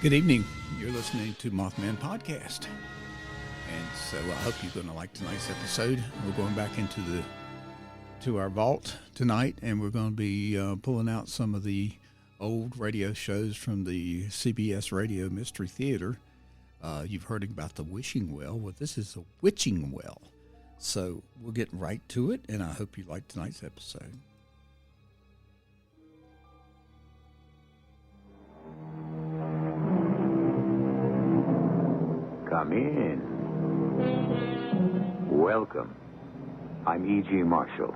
Good evening. You're listening to Mothman-Podcast. And so I hope you're going to like tonight's episode. We're going back to our vault tonight, and we're going to be pulling out some of the old radio shows from the CBS Radio Mystery Theater. You've heard about the wishing well. Well, this is a witching well. So we'll get right to it, and I hope you like tonight's episode. Come in. Welcome. I'm E.G. Marshall.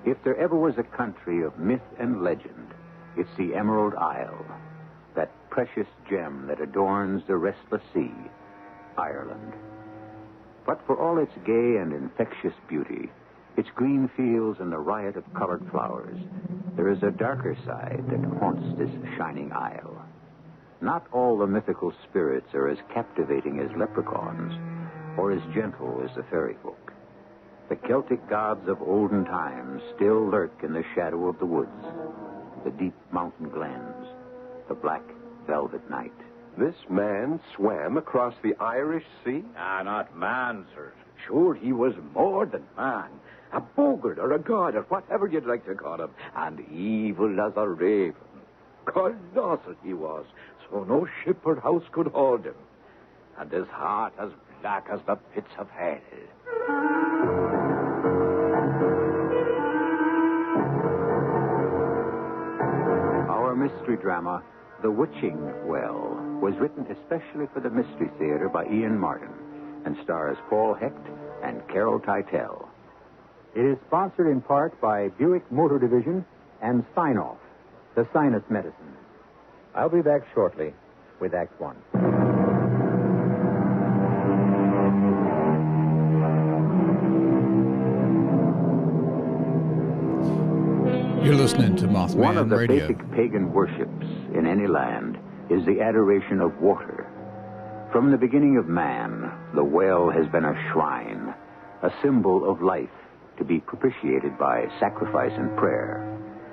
If there ever was a country of myth and legend, it's the Emerald Isle, that precious gem that adorns the restless sea, Ireland. But for all its gay and infectious beauty, its green fields and the riot of colored flowers, there is a darker side that haunts this shining isle. Not all the mythical spirits are as captivating as leprechauns, or as gentle as the fairy folk. The Celtic gods of olden times still lurk in the shadow of the woods, the deep mountain glens, the black velvet night. This man swam across the Irish Sea? Not man, sir. Sure, he was more than man. A boggart or a god or whatever you'd like to call him. And evil as a raven. Colossal he was, so no ship or house could hold him. And his heart as black as the pits of hell. Our mystery drama, The Witching Well, was written especially for the Mystery Theater by Ian Martin and stars Paul Hecht and Carol Teitel. It is sponsored in part by Buick Motor Division and Sign-Off, the sinus medicine. I'll be back shortly with Act One. You're listening to Mothman One of the Radio. basic pagan worships in any land is the adoration of water. From the beginning of man, the well has been a shrine, a symbol of life to be propitiated by sacrifice and prayer.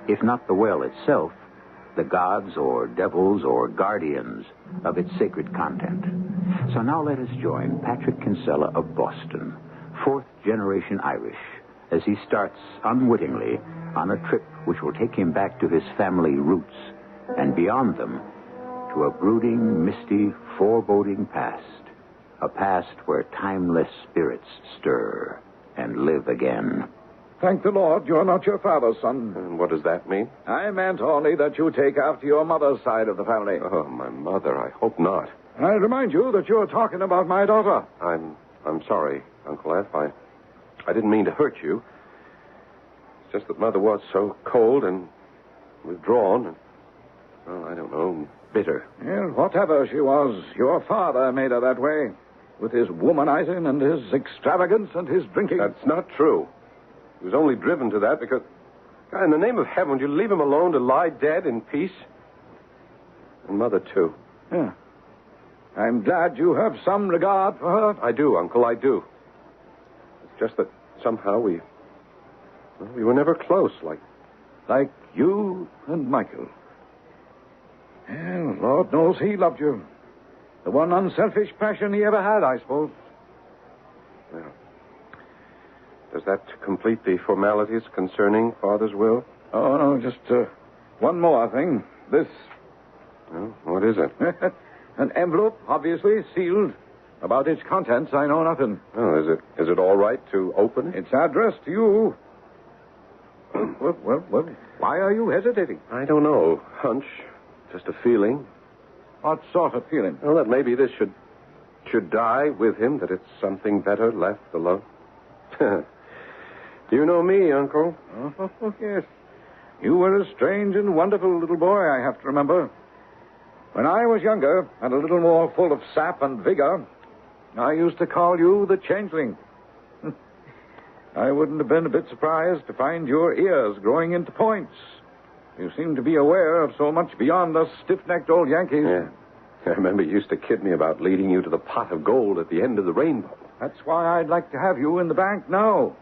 If not the well itself, the gods or devils or guardians of its sacred content. So now let us join Patrick Kinsella of Boston, fourth-generation Irish, as he starts unwittingly on a trip which will take him back to his family roots and beyond them to a brooding, misty, foreboding past, a past where timeless spirits stir and live again. Thank the Lord you're not your father's son. And what does that mean? I meant only that you take after your mother's side of the family. Oh, my mother, I hope not. I remind you that you're talking about my daughter. I'm sorry, Uncle F. I didn't mean to hurt you. It's just that Mother was so cold and withdrawn and, well, I don't know, bitter. Well, whatever she was, your father made her that way. With his womanizing and his extravagance and his drinking. That's not true. He was only driven to that because... God, in the name of heaven, would you leave him alone to lie dead in peace? And Mother, too. Yeah. I'm glad you have some regard for her. I do, Uncle, I do. It's just that somehow we were never close, Like you and Michael. Well, Lord knows he loved you. The one unselfish passion he ever had, I suppose. Well, does that complete the formalities concerning Father's will? Oh, no, just one more thing. This. Well, what is it? An envelope, obviously, sealed. About its contents, I know nothing. Oh, is it all right to open it? It's addressed to you. Well, why are you hesitating? I don't know. Hunch. Just a feeling. What sort of feeling? Well, that maybe this should die with him, that it's something better left alone. You know me, Uncle. Oh, yes. You were a strange and wonderful little boy, I have to remember. When I was younger and a little more full of sap and vigor, I used to call you the changeling. I wouldn't have been a bit surprised to find your ears growing into points. You seem to be aware of so much beyond us stiff-necked old Yankees. Yeah. I remember you used to kid me about leading you to the pot of gold at the end of the rainbow. That's why I'd like to have you in the bank now.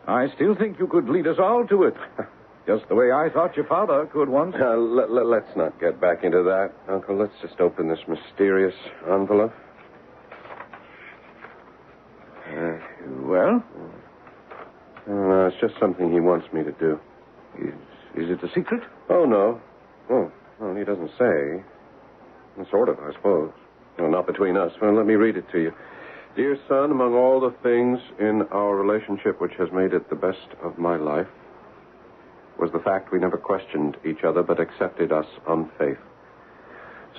I still think you could lead us all to it. Just the way I thought your father could once. Let's not get back into that, Uncle. Let's just open this mysterious envelope. Well? No, it's just something he wants me to do. Is it a secret? Oh, no. Well, he doesn't say. Well, sort of, I suppose. Well, not between us. Well, let me read it to you. Dear son, among all the things in our relationship which has made it the best of my life was the fact we never questioned each other but accepted us on faith.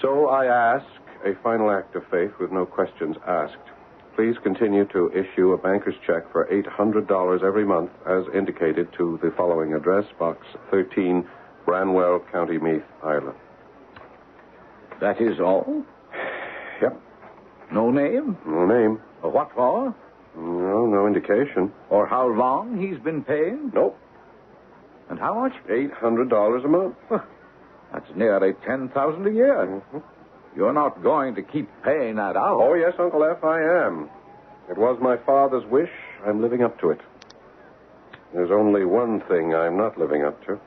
So I ask a final act of faith with no questions asked. Please continue to issue a banker's check for $800 every month as indicated to the following address, Box 13, Branwell, County Meath, Ireland. That is all? Yep. No name? No name. What for? No indication. Or how long he's been paying? Nope. And how much? $800 a month. That's nearly $10,000 a year. Mm-hmm. You're not going to keep paying that out. Oh, yes, Uncle F, I am. It was my father's wish. I'm living up to it. There's only one thing I'm not living up to.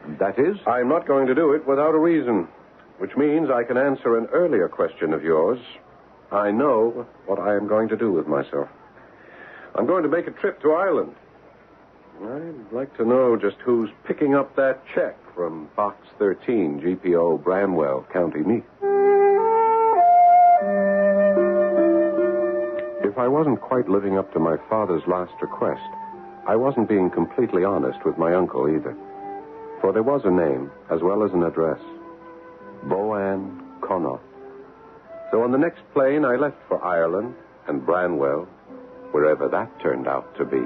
And that is? I'm not going to do it without a reason, which means I can answer an earlier question of yours. I know what I am going to do with myself. I'm going to make a trip to Ireland. I'd like to know just who's picking up that check from Box 13, GPO, Branwell, County Meath. If I wasn't quite living up to my father's last request, I wasn't being completely honest with my uncle either. For there was a name, as well as an address. Boann Connaught. So on the next plane, I left for Ireland and Branwell, wherever that turned out to be.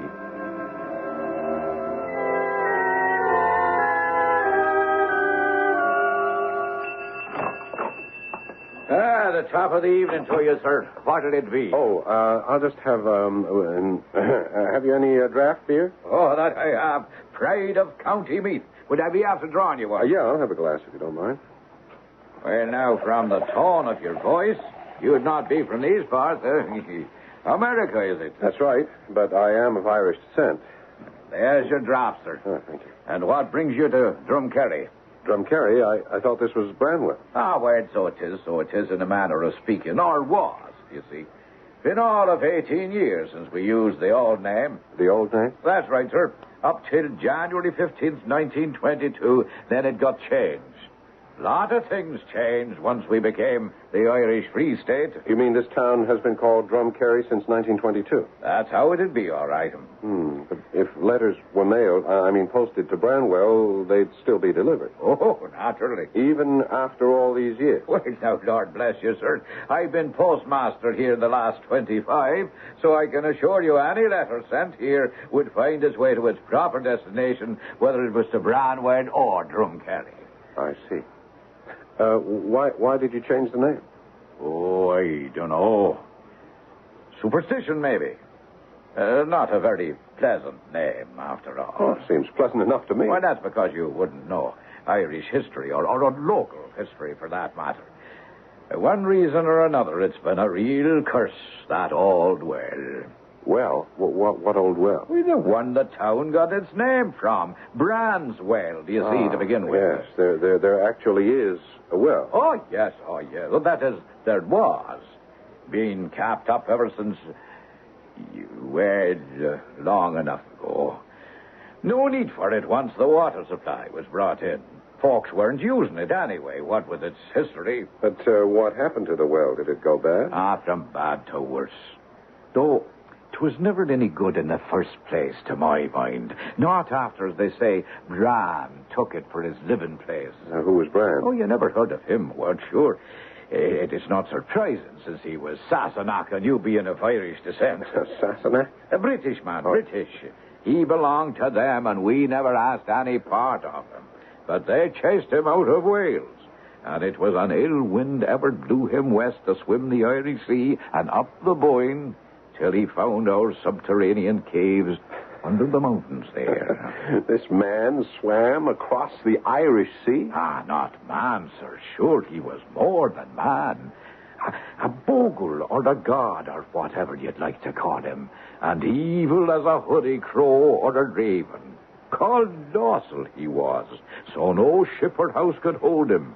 The top of the evening to you, sir. What'll it be? Oh, I'll just have, have you any draft beer? Oh, that I have. Pride of County Meath. Would I be after drawing you one? Yeah, I'll have a glass if you don't mind. Well, now, from the tone of your voice, you'd not be from these parts. America, is it? That's right, but I am of Irish descent. There's your draft, sir. Oh, thank you. And what brings you to Drumcarry? Drumcarry? I thought this was Branwell. Well, so it is in a manner of speaking, or was, you see. Been all of 18 years since we used the old name. The old name? That's right, sir. Up till January 15th, 1922, then it got changed. A lot of things changed once we became the Irish Free State. You mean this town has been called Drumcarry since 1922? That's how it'd be, all right. But if letters were posted to Branwell, they'd still be delivered. Oh, naturally. Even after all these years? Well, now, Lord bless you, sir. I've been postmaster here the last 25, so I can assure you any letter sent here would find its way to its proper destination, whether it was to Branwell or Drumcarry. I see. Why did you change the name? Oh, I don't know. Superstition, maybe. Not a very pleasant name, after all. Oh, seems pleasant enough to me. Well, that's because you wouldn't know Irish history, or local history, for that matter. One reason or another, it's been a real curse, that old well. Well? What old well? Well, the one the town got its name from. Bran's Well, do you see, to begin with? Yes, there actually is a well. Oh, yes. Well, that is, there was. Been capped up ever since, long enough ago. No need for it once the water supply was brought in. Folks weren't using it anyway, what with its history. But what happened to the well? Did it go bad? From bad to worse. Though 'twas never any good in the first place, to my mind. Not after, as they say, Bran took it for his living place. Who was Bran? Oh, you never heard of him, weren't sure? It is not surprising, since he was Sassenach, and you being of Irish descent. Sassenach? A British man, British. He belonged to them, and we never asked any part of him. But they chased him out of Wales. And it was an ill wind ever blew him west to swim the Irish Sea and up the Boyne till he found our subterranean caves under the mountains there. This man swam across the Irish Sea? Not man, sir. Sure, he was more than man. A bogle or a god or whatever you'd like to call him. And evil as a hoodie crow or a raven. colossal he was, so no ship or house could hold him,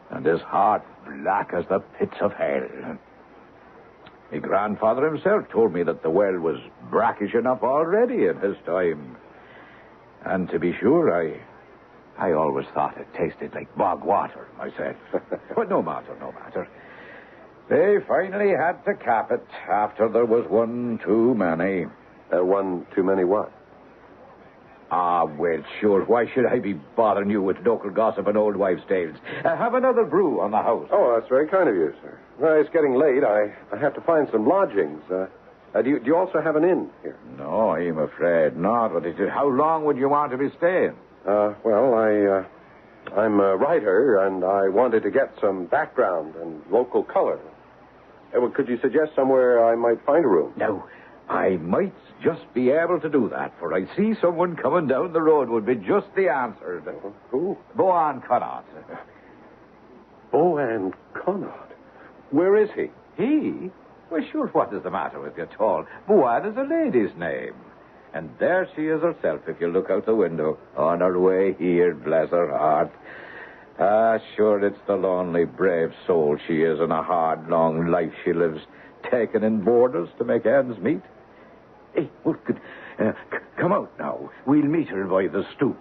and his heart black as the pits of hell. My grandfather himself told me that the well was brackish enough already in his time. And to be sure, I always thought it tasted like bog water myself. But no matter. They finally had to cap it after there was one too many. One too many what? Ah, well, sure. Why should I be bothering you with local gossip and old wives' tales? Have another brew on the house. Oh, that's very kind of you, sir. Well, it's getting late. I have to find some lodgings. Do you also have an inn here? No, I'm afraid not. But how long would you want to be staying? Well, I'm a writer, and I wanted to get some background and local color. Could you suggest somewhere I might find a room? No, I might just be able to do that, for I see someone coming down the road would be just the answer. Who? Boan Connaught. Boan Connaught? Where is he? He? Well, sure, what is the matter with you at all? Boan is a lady's name. And there she is herself, if you look out the window, on her way here, bless her heart. Ah, sure, it's the lonely, brave soul she is, and a hard, long life she lives, taking in boarders to make ends meet. Hey, look, come out now. We'll meet her by the stoop.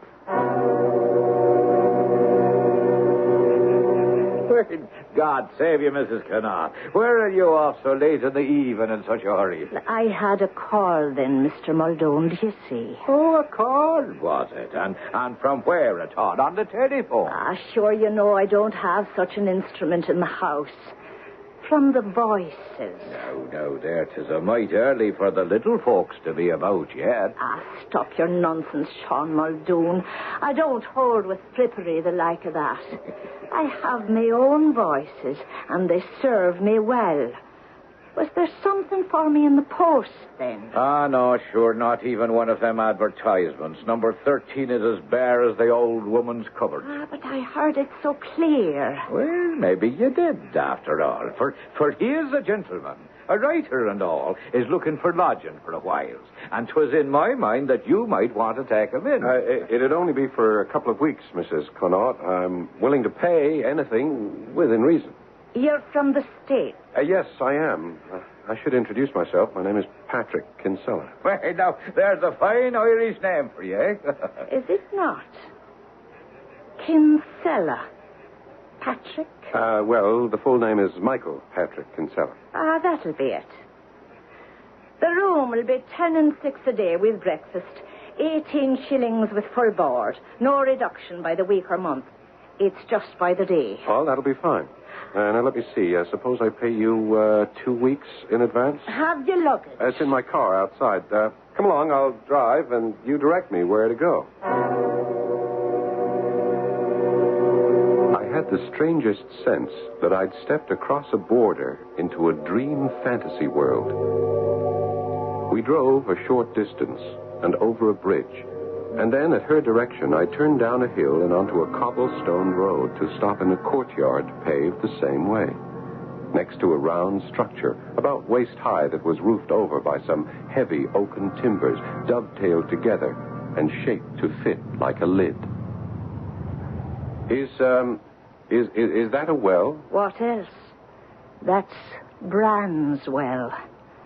God save you, Mrs. Connaught. Where are you off so late in the eve and in such a hurry? I had a call then, Mr. Muldoon, do you see? Oh, a call, was it? And from where at all? On the telephone? Sure, you know I don't have such an instrument in the house. From the voices. No, there, 'tis a mite early for the little folks to be about yet. Stop your nonsense, Sean Muldoon. I don't hold with frippery the like of that. I have my own voices, and they serve me well. Was there something for me in the post, then? No, sure, not even one of them advertisements. Number 13 is as bare as the old woman's cupboard. But I heard it so clear. Well, maybe you did, after all. For he is a gentleman, a writer and all, is looking for lodging for a while. And 'twas in my mind that you might want to take him in. It'd only be for a couple of weeks, Mrs. Connaught. I'm willing to pay anything within reason. You're from the States. Yes, I am. I should introduce myself. My name is Patrick Kinsella. Well, now, there's a fine Irish name for you, eh? Is it not? Kinsella. Patrick? Well, the full name is Michael Patrick Kinsella. That'll be it. The room will be 10 and 6 a day with breakfast. 18 shillings with full board. No reduction by the week or month. It's just by the day. Well, that'll be fine. Now, let me see. Suppose I pay you 2 weeks in advance? Have your luggage? It's in my car outside. Come along, I'll drive, and you direct me where to go. I had the strangest sense that I'd stepped across a border into a dream fantasy world. We drove a short distance and over a bridge. And then, at her direction, I turned down a hill and onto a cobblestone road to stop in a courtyard paved the same way, next to a round structure about waist high that was roofed over by some heavy oaken timbers dovetailed together and shaped to fit like a lid. Is that a well? What else? That's Bran's well.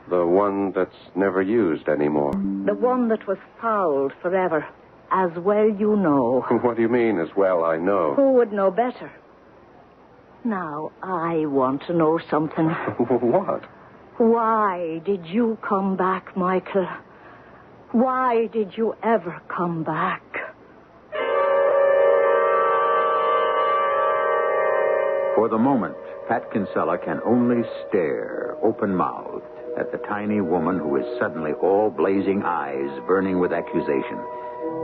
The one that's never used anymore. The one that was fouled forever. As well you know. What do you mean, as well I know? Who would know better? Now, I want to know something. What? Why did you come back, Michael? Why did you ever come back? For the moment, Pat Kinsella can only stare, open-mouthed, at the tiny woman who is suddenly all blazing eyes, burning with accusation.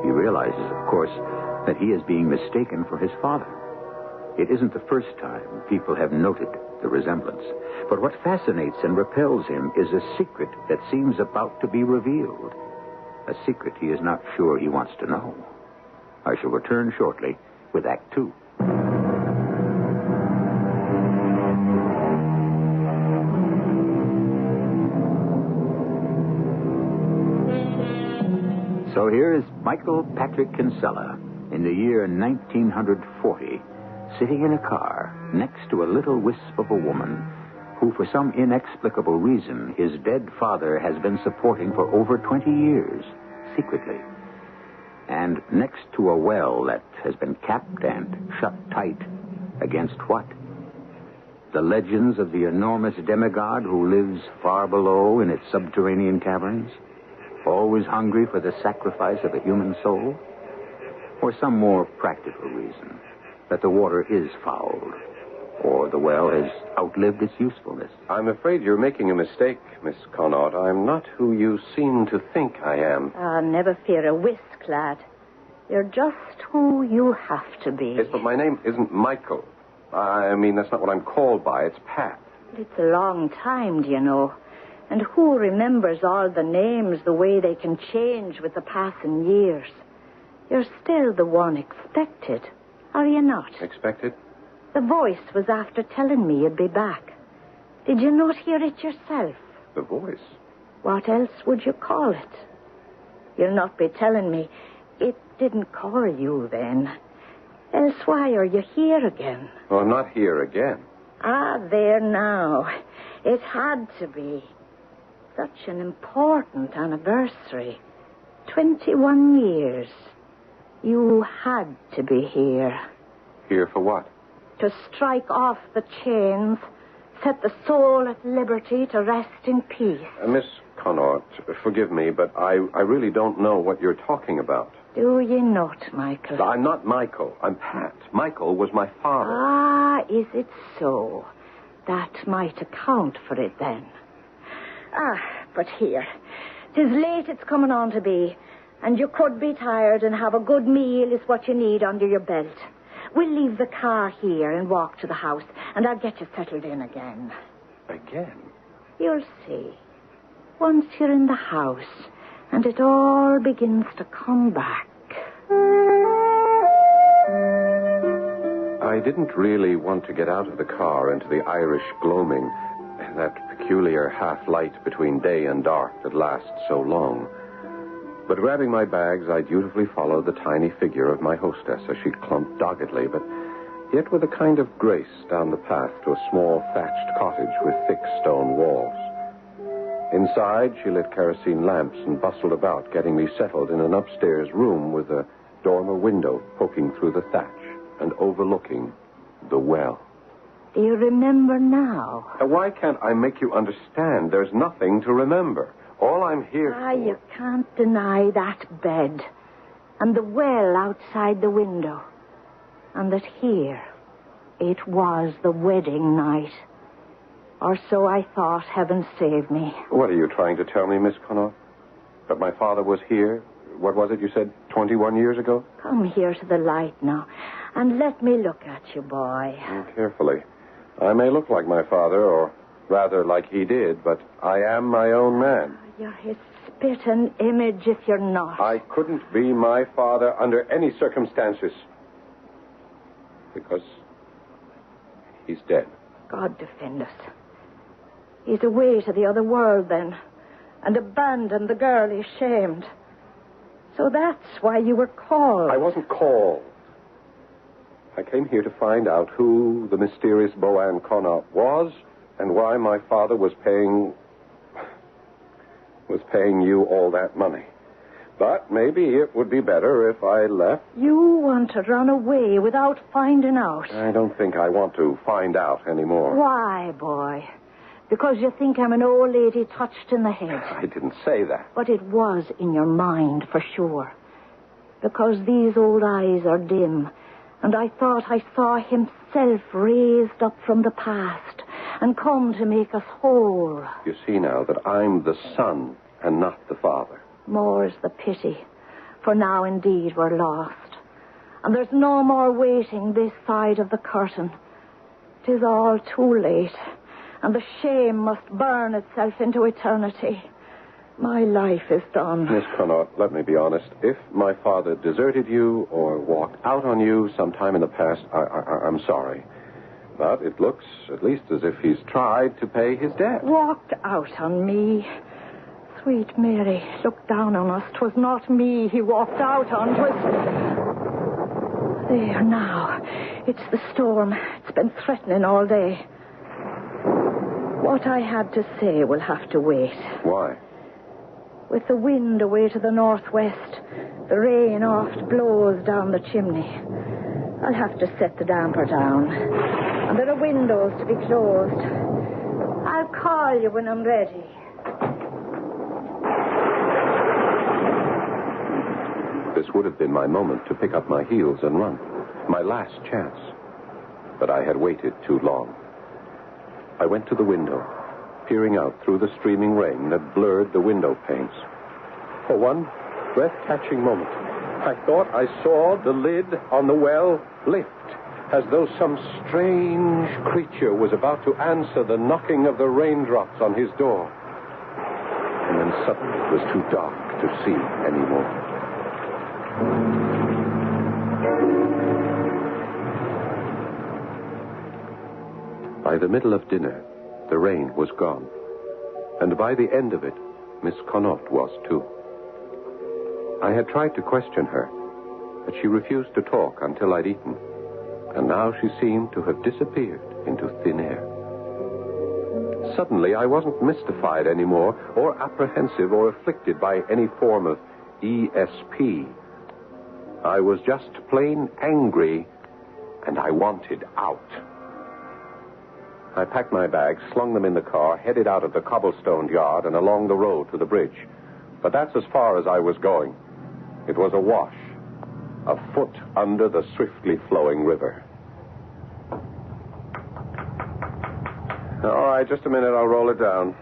He realizes, of course, that he is being mistaken for his father. It isn't the first time people have noted the resemblance. But what fascinates and repels him is a secret that seems about to be revealed. A secret he is not sure he wants to know. I shall return shortly with Act 2. So So here is Michael Patrick Kinsella in the year 1940, sitting in a car next to a little wisp of a woman who, for some inexplicable reason, his dead father has been supporting for over 20 years, secretly. And next to a well that has been capped and shut tight against what? The legends of the enormous demigod who lives far below in its subterranean caverns, always hungry for the sacrifice of a human soul? Or some more practical reason, that the water is fouled, or the well has outlived its usefulness? I'm afraid you're making a mistake, Miss Connaught. I'm not who you seem to think I am. Never fear a whisk, lad. You're just who you have to be. Yes, but my name isn't Michael. I mean, that's not what I'm called by. It's Pat. It's a long time, do you know? And who remembers all the names the way they can change with the passing years? You're still the one expected, are you not? Expected? The voice was after telling me you'd be back. Did you not hear it yourself? The voice? What else would you call it? You'll not be telling me it didn't call you then. Else why are you here again? Well, I'm not here again. There now. It had to be. Such an important anniversary. 21 years. You had to be here. Here for what? To strike off the chains, set the soul at liberty to rest in peace. Miss Connaught, forgive me, but I really don't know what you're talking about. Do you not, Michael? I'm not Michael. I'm Pat. Michael was my father. Is it so? That might account for it then. But here. 'Tis late it's coming on to be, and you could be tired and have a good meal is what you need under your belt. We'll leave the car here and walk to the house, and I'll get you settled in again. Again? You'll see. Once you're in the house, and it all begins to come back. I didn't really want to get out of the car into the Irish gloaming, that peculiar half-light between day and dark that lasts so long. But grabbing my bags, I dutifully followed the tiny figure of my hostess as she clumped doggedly, but yet with a kind of grace, down the path to a small thatched cottage with thick stone walls. Inside, she lit kerosene lamps and bustled about, getting me settled in an upstairs room with a dormer window poking through the thatch and overlooking the well. Do you remember now? Why can't I make you understand? There's nothing to remember. All I'm here for... You can't deny that bed and the well outside the window. And that here, it was the wedding night. Or so I thought, heaven save me. What are you trying to tell me, Miss Connaught? That my father was here? What was it you said, 21 years ago? Come here to the light now, and let me look at you, boy. Carefully. I may look like my father, or rather like he did, but I am my own man. You're his spit-and image if you're not. I couldn't be my father under any circumstances. Because he's dead. God defend us. He's away to the other world, then, and abandoned the girl he shamed. So that's why you were called. I wasn't called. I came here to find out who the mysterious Boann Connaught was and why my father was paying you all that money. But maybe it would be better if I left. You want to run away without finding out. I don't think I want to find out anymore. Why, boy? Because you think I'm an old lady touched in the head. I didn't say that. But it was in your mind, for sure. Because these old eyes are dim, and I thought I saw himself raised up from the past and come to make us whole. You see now that I'm the son and not the father. More's the pity, for now indeed we're lost. And there's no more waiting this side of the curtain. 'Tis all too late, and the shame must burn itself into eternity. My life is done. Miss Connaught, let me be honest. If my father deserted you or walked out on you sometime in the past, I'm sorry. But it looks at least as if he's tried to pay his debt. Walked out on me? Sweet Mary, look down on us. 'Twas not me he walked out on. 'Twas... There now. It's the storm. It's been threatening all day. What I had to say will have to wait. Why? With the wind away to the northwest, the rain oft blows down the chimney. I'll have to set the damper down. And there are windows to be closed. I'll call you when I'm ready. This would have been my moment to pick up my heels and run. My last chance. But I had waited too long. I went to the window, peering out through the streaming rain that blurred the window panes. For one breathtaking moment, I thought I saw the lid on the well lift, as though some strange creature was about to answer the knocking of the raindrops on his door. And then suddenly it was too dark to see anymore. By the middle of dinner, the rain was gone. And by the end of it, Miss Connaught was too. I had tried to question her, but she refused to talk until I'd eaten. And now she seemed to have disappeared into thin air. Suddenly, I wasn't mystified anymore, or apprehensive, or afflicted by any form of ESP. I was just plain angry, and I wanted out. I packed my bags, slung them in the car, headed out of the cobblestoned yard and along the road to the bridge. But that's as far as I was going. It was awash, a foot under the swiftly flowing river. All right, just a minute, I'll roll it down.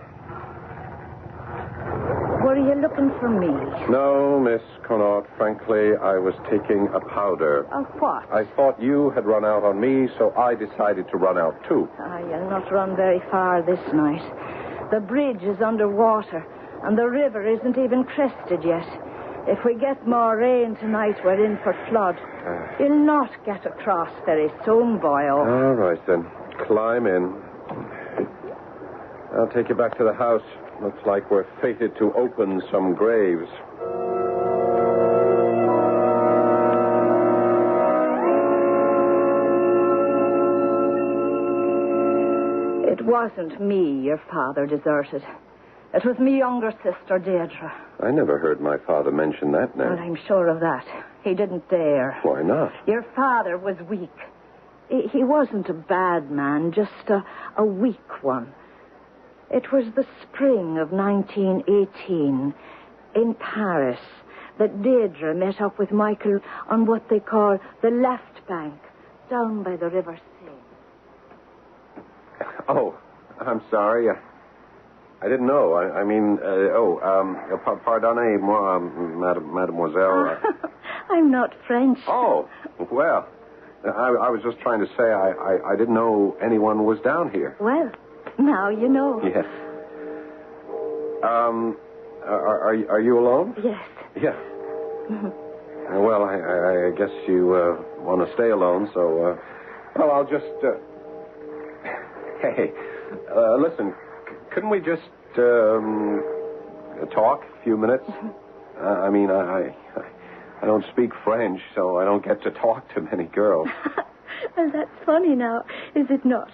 Were you looking for me? No, Miss Connaught. Frankly, I was taking a powder. Of what? I thought you had run out on me, so I decided to run out, too. You'll not run very far this night. The bridge is underwater, and the river isn't even crested yet. If we get more rain tonight, we're in for flood. You'll not get across very soon, boyo. All right, then. Climb in. I'll take you back to the house. Looks like we're fated to open some graves. It wasn't me your father deserted. It was me younger sister, Deirdre. I never heard my father mention that name. Well, I'm sure of that. He didn't dare. Why not? Your father was weak. He wasn't a bad man, just a weak one. It was the spring of 1918 in Paris that Deirdre met up with Michael on what they call the left bank, down by the River Seine. Oh, I'm sorry. I didn't know. Pardonnez-moi, mademoiselle. I'm not French. Oh, well, I was just trying to say I didn't know anyone was down here. Well, now you know. Yes. Are you alone? Yes. Yeah. Mm-hmm. Well, I guess you want to stay alone, so well, I'll just hey, listen, couldn't we just talk a few minutes? Mm-hmm. I don't speak French, so I don't get to talk to many girls. Well, that's funny now, is it not?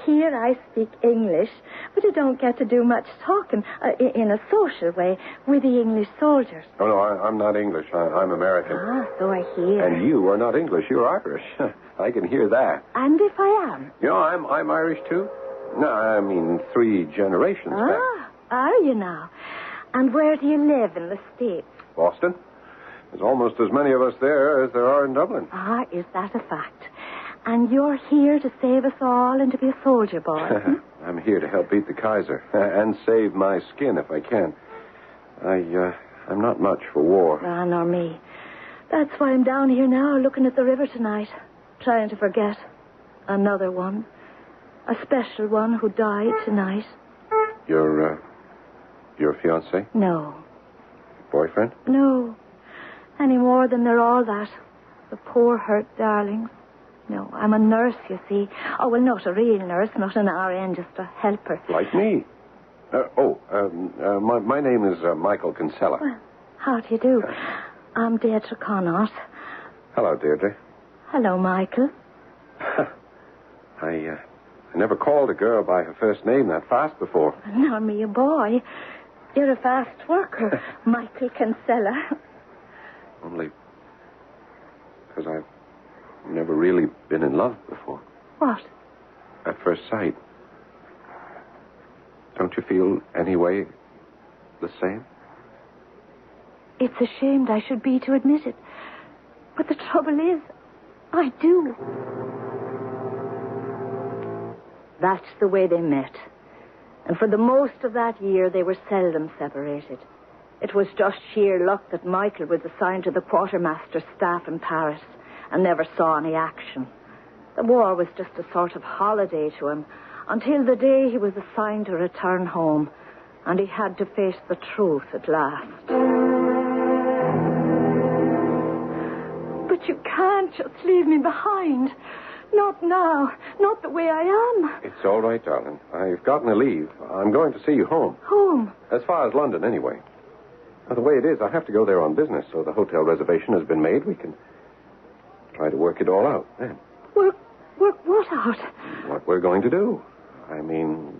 Here I speak English, but I don't get to do much talking in a social way with the English soldiers. Oh, no, I'm not English. I'm American. Ah, so I hear. And you are not English. You're Irish. I can hear that. And if I am? You know, I'm Irish, too. No, 3 generations back. Ah, are you now? And where do you live in the States? Boston. There's almost as many of us there as there are in Dublin. Ah, is that a fact? And you're here to save us all and to be a soldier boy? I'm here to help beat the Kaiser and save my skin if I can. I'm not much for war. Ah, nor me. That's why I'm down here now, looking at the river tonight, trying to forget another one, a special one who died tonight. Your fiancé? No. Boyfriend? No. Any more than they're all that. The poor hurt darlings. No, I'm a nurse, you see. Oh, well, not a real nurse, not an RN, just a helper. Like me. My name is Michael Kinsella. Well, how do you do? I'm Deirdre Connaught. Hello, Deirdre. Hello, Michael. I never called a girl by her first name that fast before. Nor me a boy. You're a fast worker, Michael Kinsella. Only because I've never really been in love before. What? At first sight. Don't you feel any way the same? It's ashamed I should be to admit it. But the trouble is, I do. That's the way they met. And for the most of that year, they were seldom separated. It was just sheer luck that Michael was assigned to the quartermaster's staff in Paris and never saw any action. The war was just a sort of holiday to him until the day he was assigned to return home, and he had to face the truth at last. But you can't just leave me behind. Not now. Not the way I am. It's all right, darling. I've gotten a leave. I'm going to see you home. Home? As far as London, anyway. Now, the way it is, I have to go there on business, so the hotel reservation has been made. We can try to work it all out then. Work what out? What we're going to do. I mean,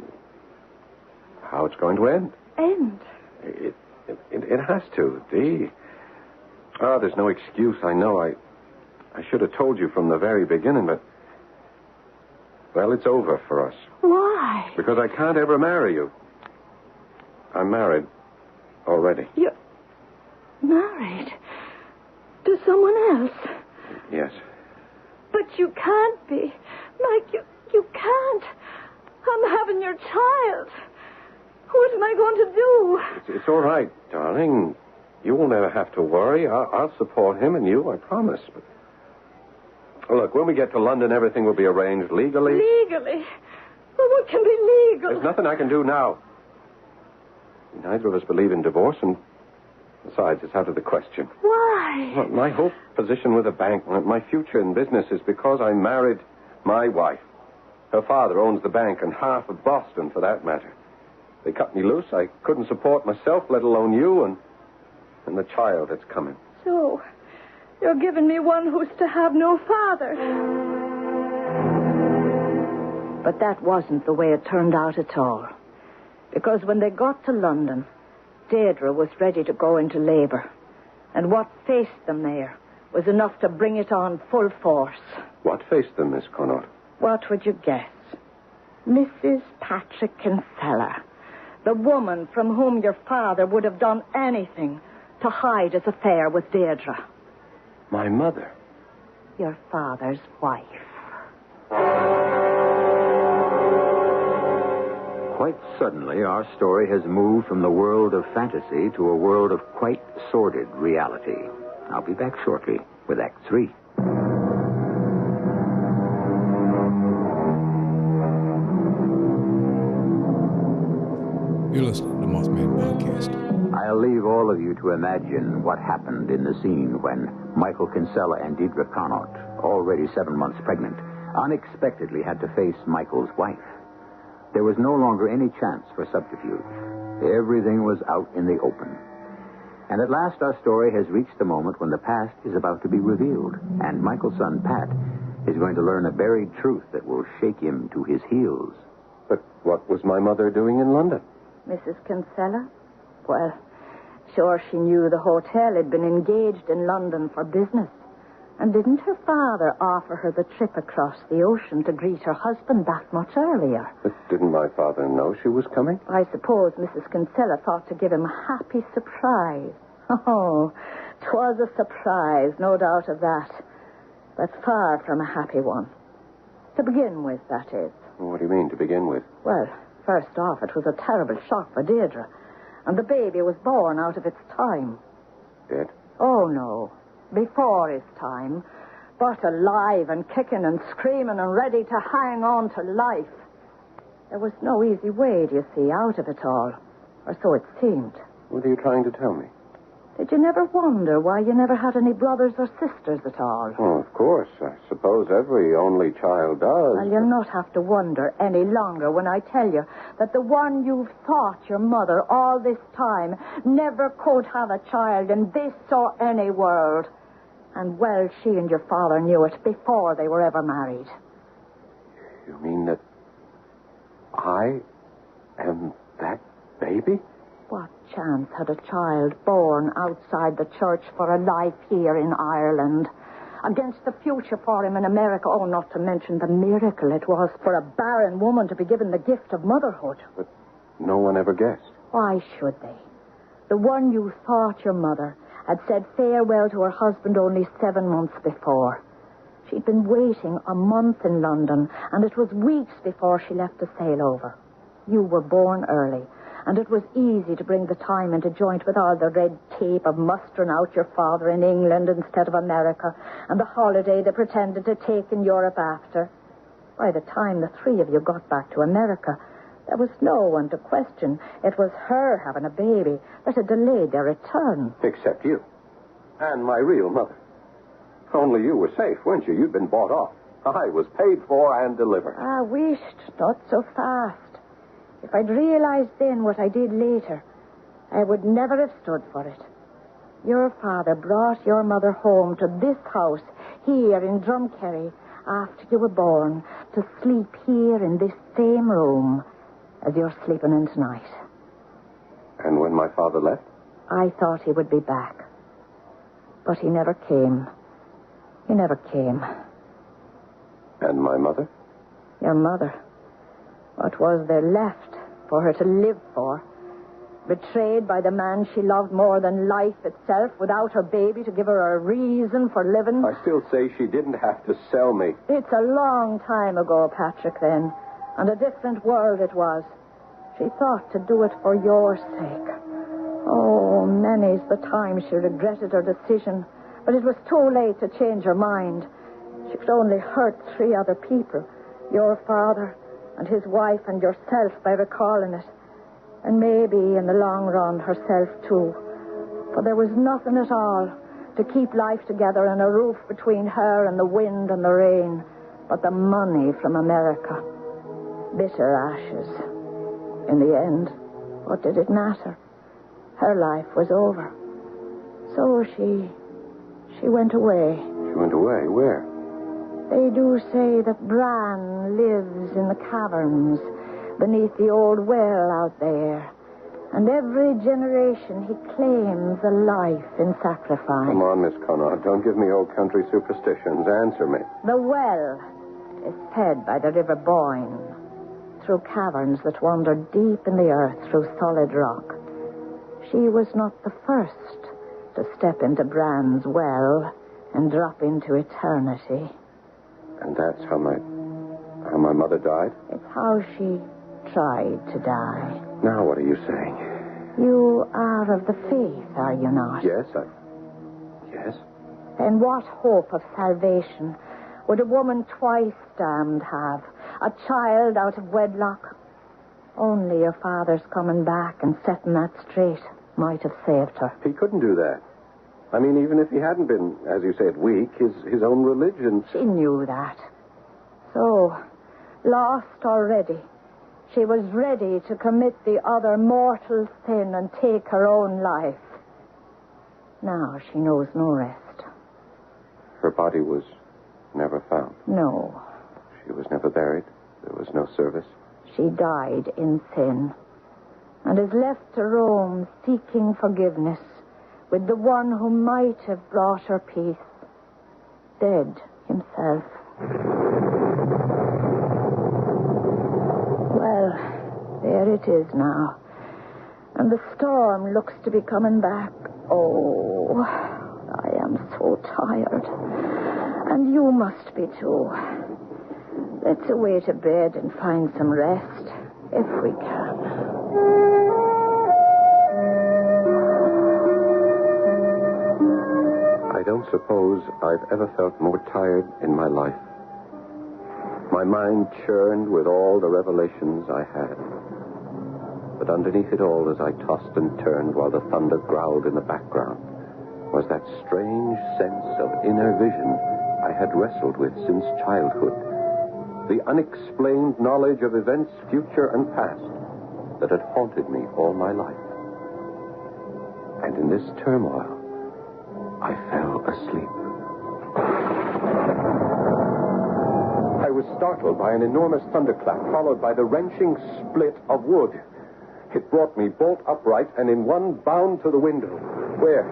how it's going to end. End? It has to, Dee. Oh, there's no excuse, I know. I should have told you from the very beginning, but... Well, it's over for us. Why? Because I can't ever marry you. I'm married already. You're married? To someone else? Yes. But you can't be. Mike, you can't. I'm having your child. What am I going to do? It's all right, darling. You won't ever have to worry. I'll support him and you, I promise. But look, when we get to London, everything will be arranged legally. Legally? Well, what can be legal? There's nothing I can do now. Neither of us believe in divorce, and besides, it's out of the question. Why? Well, my whole position with the bank, my future in business is because I married my wife. Her father owns the bank and half of Boston, for that matter. They cut me loose. I couldn't support myself, let alone you, and the child that's coming. So, you're giving me one who's to have no father. But that wasn't the way it turned out at all. Because when they got to London, Deirdre was ready to go into labor. And what faced them there was enough to bring it on full force. What faced them, Miss Connaught? What would you guess? Mrs. Patrick Kinsella. The woman from whom your father would have done anything to hide his affair with Deirdre. My mother? Your father's wife. Quite suddenly, our story has moved from the world of fantasy to a world of quite sordid reality. I'll be back shortly with Act 3. You're listening to Mothman Podcast. I'll leave all of you to imagine what happened in the scene when Michael Kinsella and Deirdre Connaught, already 7 months pregnant, unexpectedly had to face Michael's wife. There was no longer any chance for subterfuge. Everything was out in the open. And at last our story has reached the moment when the past is about to be revealed, and Michael's son, Pat, is going to learn a buried truth that will shake him to his heels. But what was my mother doing in London? Mrs. Kinsella? Well, sure she knew the hotel had been engaged in London for business. And didn't her father offer her the trip across the ocean to greet her husband that much earlier? But didn't my father know she was coming? I suppose Mrs. Kinsella thought to give him a happy surprise. Oh, 'twas a surprise, no doubt of that. But far from a happy one. To begin with, that is. What do you mean, to begin with? Well, first off, it was a terrible shock for Deirdre. And the baby was born out of its time. Dead? Oh, no. Before his time. But alive and kicking and screaming and ready to hang on to life. There was no easy way, do you see, out of it all. Or so it seemed. What are you trying to tell me? Did you never wonder why you never had any brothers or sisters at all? Oh, of course. I suppose every only child does. Well, you'll not have to wonder any longer when I tell you that the one you've thought your mother all this time never could have a child in this or any world. And well, she and your father knew it before they were ever married. You mean that I am that baby? What chance had a child born outside the church for a life here in Ireland? Against the future for him in America, oh, not to mention the miracle it was for a barren woman to be given the gift of motherhood. But no one ever guessed. Why should they? The one you thought your mother had said farewell to her husband only 7 months before. She'd been waiting a month in London, and it was weeks before she left to sail over. You were born early, and it was easy to bring the time into joint with all the red tape of mustering out your father in England instead of America, and the holiday they pretended to take in Europe after. By the time the three of you got back to America, there was no one to question. It was her having a baby that had delayed their return. Except you. And my real mother. Only you were safe, weren't you? You'd been bought off. I was paid for and delivered. I wished not so fast. If I'd realized then what I did later, I would never have stood for it. Your father brought your mother home to this house here in Drumkerry after you were born to sleep here in this same room as you're sleeping in tonight. And when my father left? I thought he would be back. But he never came. He never came. And my mother? Your mother. What was there left for her to live for? Betrayed by the man she loved more than life itself, without her baby to give her a reason for living. I still say she didn't have to sell me. It's a long time ago, Patrick, then. And a different world it was. She thought to do it for your sake. Oh, many's the time she regretted her decision. But it was too late to change her mind. She could only hurt 3 other people. Your father and his wife and yourself by recalling it. And maybe in the long run herself too. For there was nothing at all to keep life together and a roof between her and the wind and the rain but the money from America. Bitter ashes. In the end, what did it matter? Her life was over. So she went away. She went away? Where? They do say that Bran lives in the caverns beneath the old well out there. And every generation he claims a life in sacrifice. Come on, Miss Conrad. Don't give me old country superstitions. Answer me. The well is fed by the River Boyne through caverns that wander deep in the earth through solid rock. She was not the first to step into Bran's well and drop into eternity. And that's how my mother died? It's how she tried to die. Now what are you saying? You are of the faith, are you not? Yes, Yes? Then what hope of salvation would a woman twice damned have? A child out of wedlock? Only your father's coming back and setting that straight might have saved her. He couldn't do that. I mean, even if he hadn't been, as you said, weak, his own religion... She knew that. So, lost already, she was ready to commit the other mortal sin and take her own life. Now she knows no rest. Her body was never found. No. She was never buried. There was no service. She died in sin and is left to roam seeking forgiveness with the one who might have brought her peace, dead himself. Well, there it is now. And the storm looks to be coming back. Oh, I am so tired. And you must be too. Let's away to bed and find some rest, if we can. I don't suppose I've ever felt more tired in my life. My mind churned with all the revelations I had. But underneath it all, as I tossed and turned while the thunder growled in the background, was that strange sense of inner vision I had wrestled with since childhood. The unexplained knowledge of events future and past that had haunted me all my life. And in this turmoil, I fell asleep. I was startled by an enormous thunderclap, followed by the wrenching split of wood. It brought me bolt upright and in one bound to the window, where,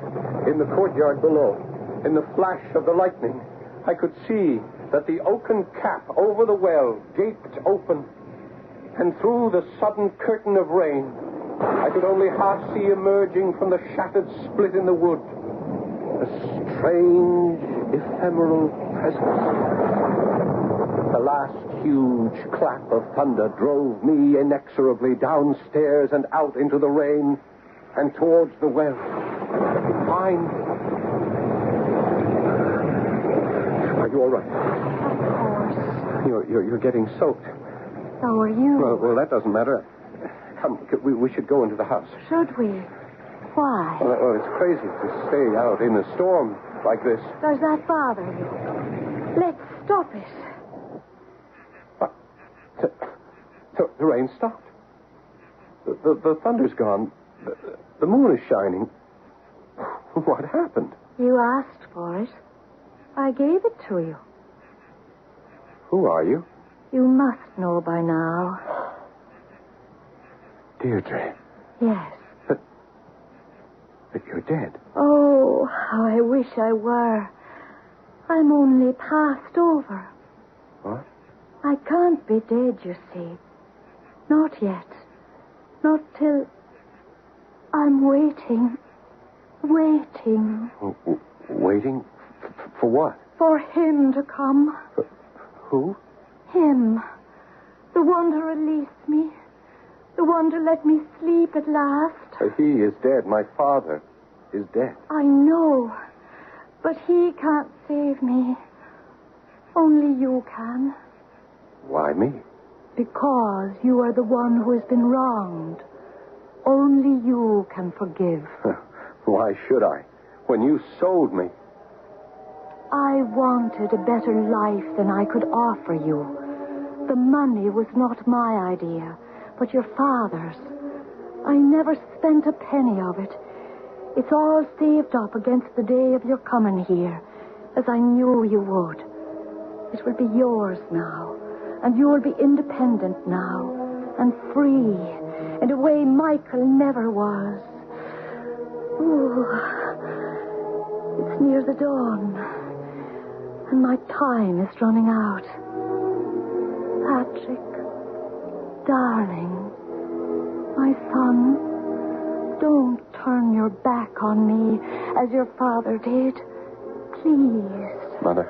in the courtyard below, in the flash of the lightning, I could see that the oaken cap over the well gaped open, and through the sudden curtain of rain, I could only half see emerging from the shattered split in the wood a strange, ephemeral presence. The last huge clap of thunder drove me inexorably downstairs and out into the rain and towards the well. Mine. Are you all right? Of course. You're getting soaked. So are you. Well, that doesn't matter. Come, we should go into the house. Should we? Why? Well, it's crazy to stay out in a storm like this. Does that bother you? Let's stop it. The rain stopped. The thunder's gone. The moon is shining. What happened? You asked for it. I gave it to you. Who are you? You must know by now. Deirdre. Yes. But you're dead. Oh, how I wish I were. I'm only passed over. What? I can't be dead, you see. Not yet. Not till... I'm waiting. Waiting. Waiting? For what? For him to come. Who? Him. The one to release me. The one to let me sleep at last. He is dead. My father is dead. I know. But he can't save me. Only you can. Why me? Because you are the one who has been wronged. Only you can forgive. Why should I? When you sold me. I wanted a better life than I could offer you. The money was not my idea, but your father's. I never spent a penny of it. It's all saved up against the day of your coming here, as I knew you would. It will be yours now, and you will be independent now, and free, in a way Michael never was. Ooh, it's near the dawn, and my time is running out. Patrick, darling, my son, don't turn your back on me as your father did. Please. Mother,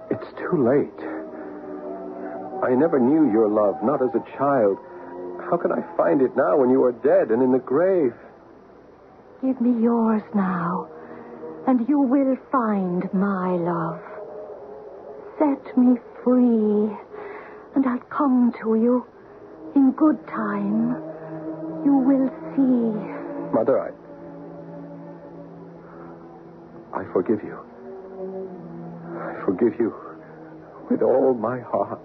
it's too late. I never knew your love, not as a child. How can I find it now when you are dead and in the grave? Give me yours now, and you will find my love. Set me free, and I'll come to you in good time. You will see. Mother, I forgive you. I forgive you with all my heart.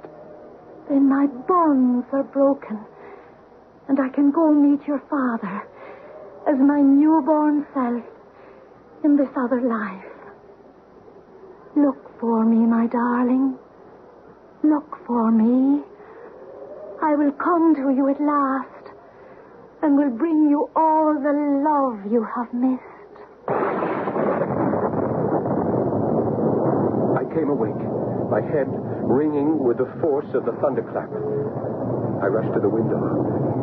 Then my bonds are broken, and I can go meet your father as my newborn self in this other life. Look for me, my darling. Look for me. I will come to you at last and will bring you all the love you have missed. I came awake, my head ringing with the force of the thunderclap. I rushed to the window.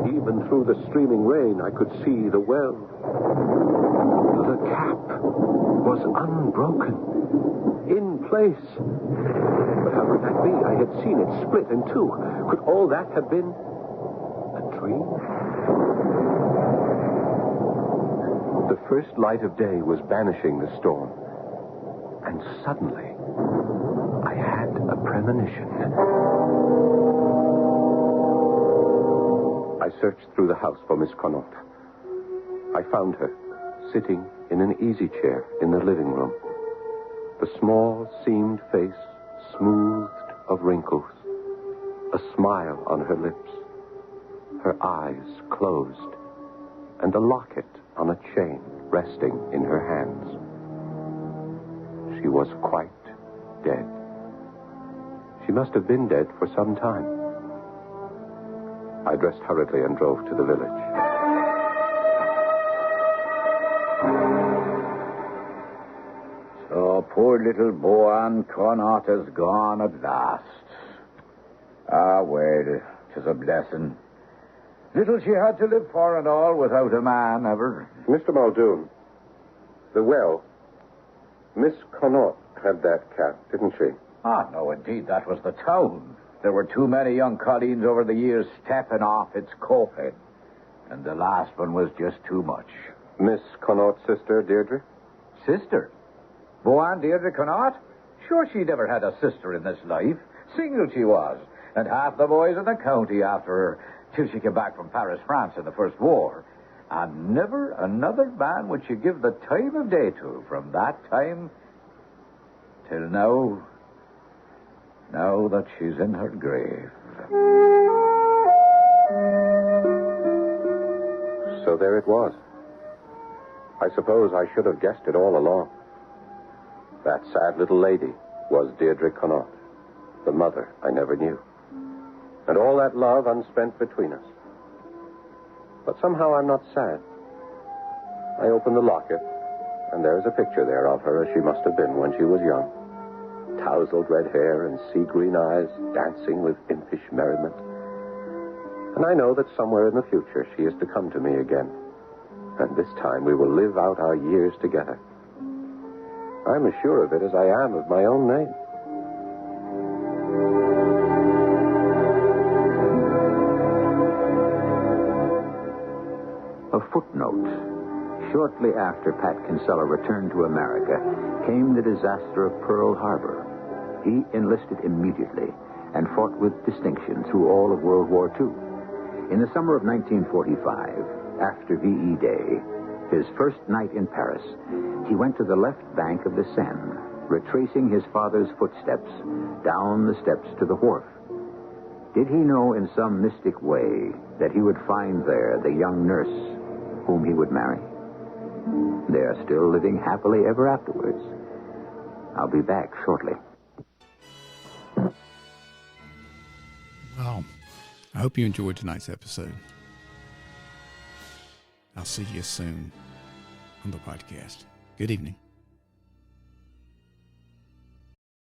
Even through the streaming rain, I could see the well. The cap was unbroken, in place. But how could that be? I had seen it split in two. Could all that have been a dream? The first light of day was banishing the storm. And suddenly, I had a premonition. I searched through the house for Miss Connaught. I found her sitting in an easy chair in the living room. The small, seamed face smoothed of wrinkles. a smile on her lips, her eyes closed, and a locket on a chain resting in her hands. She was quite dead. She must have been dead for some time. I dressed hurriedly and drove to the village. So poor little Boan Connaught is gone at last. Ah, well, 'tis a blessing. Little she had to live for and all without a man ever. Mr. Muldoon, the well, Miss Connaught had that cat, didn't she? Ah, no, indeed, that was the town. There were too many young colleens over the years stepping off its cokehead. And the last one was just too much. Miss Connaught's sister, Deirdre? Sister? Boan Deirdre Connaught? Sure, she never had a sister in this life. Single she was. And half the boys in the county after her, till she came back from Paris, France in the First War. And never another man would she give the time of day to from that time till now. Now that she's in her grave. So there it was. I suppose I should have guessed it all along. That sad little lady was Deirdre Connaught, the mother I never knew. And all that love unspent between us. But somehow I'm not sad. I open the locket, and there's a picture there of her as she must have been when she was young. Tousled red hair and sea-green eyes, dancing with impish merriment. And I know that somewhere in the future she is to come to me again. And this time we will live out our years together. I'm as sure of it as I am of my own name. A footnote. Shortly after Pat Kinsella returned to America came the disaster of Pearl Harbor. He enlisted immediately and fought with distinction through all of World War II. In the summer of 1945, after VE Day, his first night in Paris, he went to the left bank of the Seine, retracing his father's footsteps down the steps to the wharf. Did he know in some mystic way that he would find there the young nurse whom he would marry? They are still living happily ever afterwards. I'll be back shortly. Well, I hope you enjoyed tonight's episode. I'll see you soon on the podcast. Good evening.